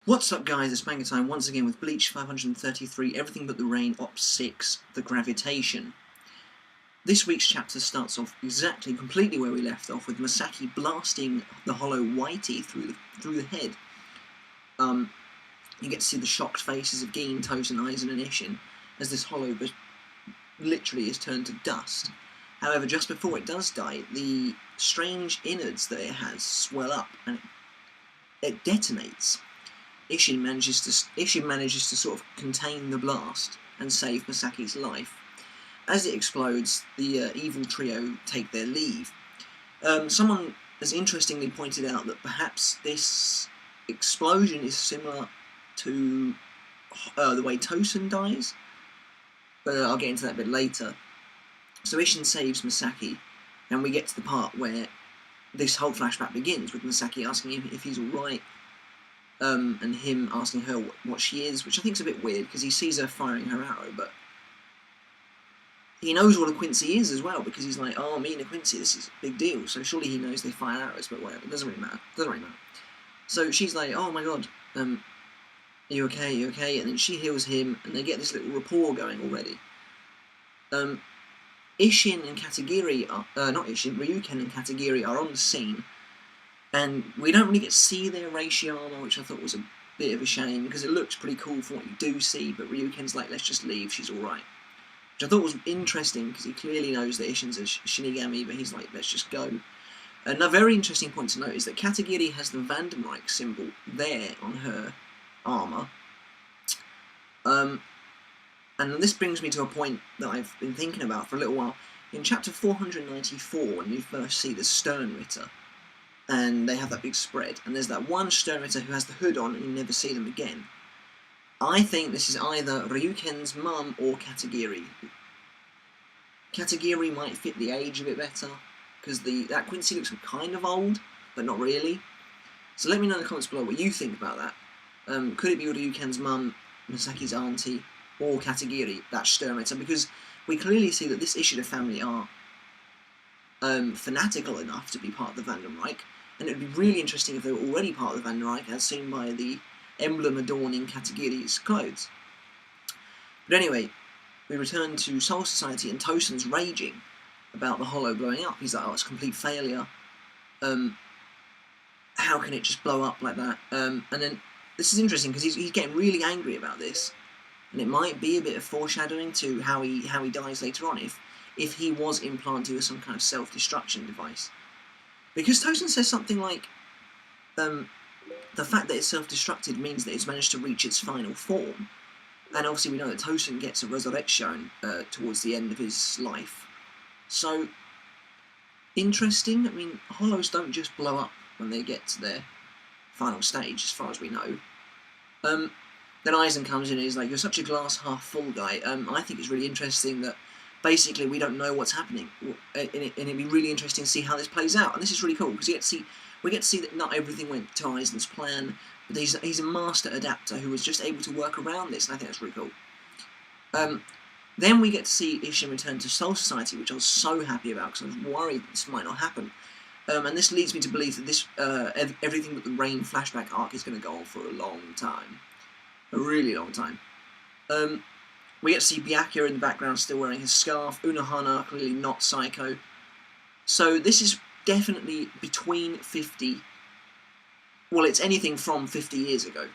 What's up guys, it's Manga Time once again with Bleach 533, Everything But the Rain, Op 6, The Gravitation. This week's chapter starts off completely where we left off, with Masaki blasting the hollow Whitey through the head. You get to see the shocked faces of Gin, Tosen, Aizen and Isshin as this hollow literally is turned to dust. However, just before it does die, the strange innards that it has swell up and it detonates. Isshin manages to sort of contain the blast and save Masaki's life. As it explodes, the evil trio take their leave. Someone has interestingly pointed out that perhaps this explosion is similar to the way Tosen dies, but I'll get into that a bit later. So Isshin saves Masaki, and we get to the part where this whole flashback begins, with Masaki asking him if he's alright, and him asking her what she is, which I think is a bit weird, because he sees her firing her arrow, but he knows what a Quincy is as well, because he's like, oh, me and a Quincy, this is a big deal, so surely he knows they fire arrows, but whatever, it doesn't really matter, So she's like, oh my god, are you okay, and then she heals him, and they get this little rapport going already. Isshin and Katagiri Ryuken and Katagiri are on the scene, and we don't really get to see their reishi armor, which I thought was a bit of a shame, because it looks pretty cool for what you do see, but Ryuken's like, let's just leave, she's alright. Which I thought was interesting, because he clearly knows that Isshin's a Shinigami, but he's like, let's just go. And a very interesting point to note is that Katagiri has the Vandenreich symbol there on her armor. And this brings me to a point that I've been thinking about for a little while. In chapter 494, when you first see the Sternritter, and they have that big spread, and there's that one Sternritter who has the hood on, and you never see them again. I think this is either Ryuken's mum or Katagiri. Katagiri might fit the age a bit better, because that Quincy looks kind of old, but not really. So let me know in the comments below what you think about that. Could it be Ryuken's mum, Masaki's auntie, or Katagiri, that Sternritter? Because we clearly see that this Ishida family are fanatical enough to be part of the Vandenreich, and it would be really interesting if they were already part of the Vandenreich, as seen by the emblem adorning Katagiri's clothes. But anyway, we return to Soul Society, and Tosen's raging about the hollow blowing up. He's like, oh, it's a complete failure. How can it just blow up like that? And then, this is interesting, because he's getting really angry about this, and it might be a bit of foreshadowing to how he dies later on, if he was implanted with some kind of self-destruction device. Because Tosen says something like, the fact that it's self-destructed means that it's managed to reach its final form. And obviously we know that Tosen gets a resurrection towards the end of his life. So, interesting. I mean, hollows don't just blow up when they get to their final stage, as far as we know. Then Aizen comes in and he's like, you're such a glass half full guy. I think it's really interesting that basically we don't know what's happening, and it'd be really interesting to see how this plays out. And this is really cool, because we get to see that not everything went to Aizen's plan, but he's a master adapter who was just able to work around this, and I think that's really cool. Then we get to see Isshin return to Soul Society, which I was so happy about, because I was worried that this might not happen. And this leads me to believe that this Everything But the Rain flashback arc is going to go on for a long time. A really long time. We get to see Byakuya in the background still wearing his scarf, Urahara clearly not psycho. So this is definitely between 50... Well, it's anything from 50 years ago.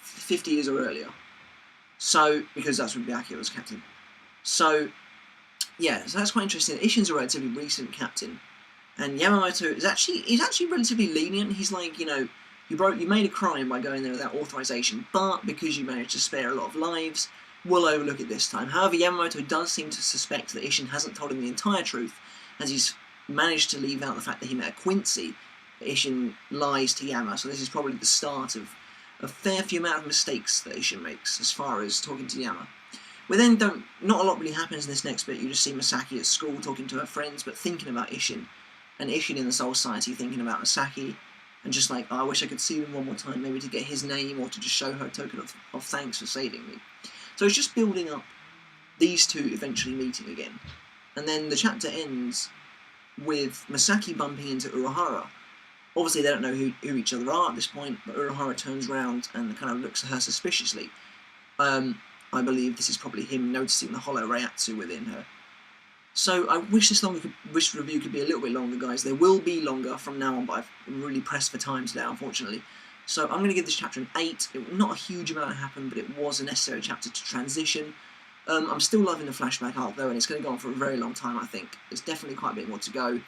50 years or earlier. So, because that's when Byakuya was captain. So, yeah, so that's quite interesting. Isshin's a relatively recent captain. And Yamamoto is he's actually relatively lenient. He's like, you know, you made a crime by going there without authorization, but because you managed to spare a lot of lives, we'll overlook it this time. However, Yamamoto does seem to suspect that Isshin hasn't told him the entire truth, as he's managed to leave out the fact that he met a Quincy. Isshin lies to Yama, so this is probably the start of a fair few amount of mistakes that Isshin makes as far as talking to Yama. We then not a lot really happens in this next bit. You just see Masaki at school talking to her friends, but thinking about Isshin, and Isshin in the Soul Society thinking about Masaki, and just like, oh, I wish I could see him one more time, maybe to get his name, or to just show her a token of thanks for saving me. So it's just building up these two eventually meeting again. And then the chapter ends with Masaki bumping into Urahara, Obviously, they don't know who each other are at this point, but Urahara turns around and kind of looks at her suspiciously. I believe this is probably him noticing the hollow Reiatsu within her. So I wish this review could be a little bit longer, guys. They will be longer from now on, but I'm really pressed for time today, unfortunately. So I'm going to give this chapter an 8. Not a huge amount happened, but it was a necessary chapter to transition. I'm still loving the flashback arc, though, and it's going to go on for a very long time, I think. There's definitely quite a bit more to go.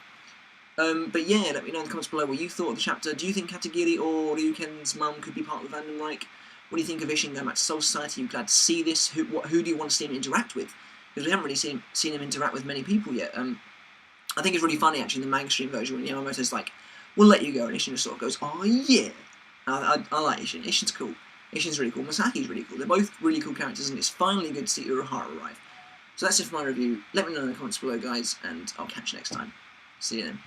But yeah, let me know in the comments below what you thought of the chapter. Do you think Katagiri or Ryuken's mum could be part of the Vandom Reich? What do you think of Isshin going back to Soul Society? Are you glad to see this? Who do you want to see him interact with? Because we haven't really seen him interact with many people yet. I think it's really funny, actually, in the manga stream version, when Yamamoto's like, we'll let you go, and Isshin just sort of goes, oh yeah. I like Isshin. Isshin's cool. Ishin's really cool. Masaki's really cool. They're both really cool characters, and it's finally good to see Urahara arrive. So that's it for my review. Let me know in the comments below, guys, and I'll catch you next time. See you then.